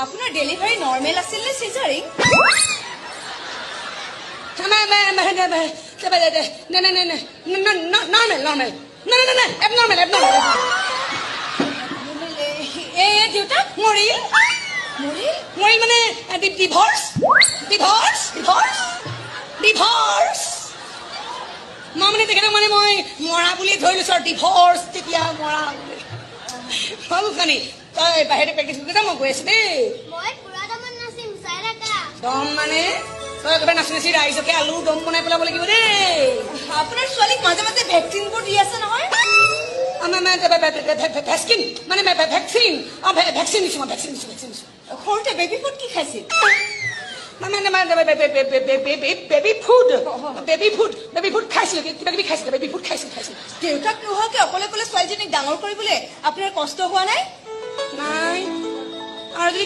আপোনাৰ delivery normal আছিল নে সিজাৰিং দেউতাক মৰিল মানে ডিভৰ্চ মই মানে তেখেতক মানে মই মৰা বুলি ধৰি লৈছো আৰু ডিভৰ্চ তেতিয়া মৰা বুলি ভাবো কানি তই বাহিৰতে প্ৰেক্টিছ কৰি মই গৈ আছো দেই দম মানে তই একেবাৰে নাচি নাচি ৰাইজকে আলু দম বনাই পেলাব লাগিব দেই আপোনাৰ ছোৱালীক মাজে মাজে ভেকচিনবোৰ দি আছে নহয় ভেকচিন মানে ভেকচিন ভেকচিন দিছো মই ভেকচিন দিছো সৰুতে বেবী ফুড কি খাইছিল বেবী ফুড খাইছিলো কিবা কিবি খাইছিলো বেবী ফুড খাইছিলো দেউতাক নোহোৱাকে অকলে অকলে ছোৱালীজনীক ডাঙৰ কৰিবলৈ আপোনাৰ কষ্ট হোৱা নাই আৰু যদি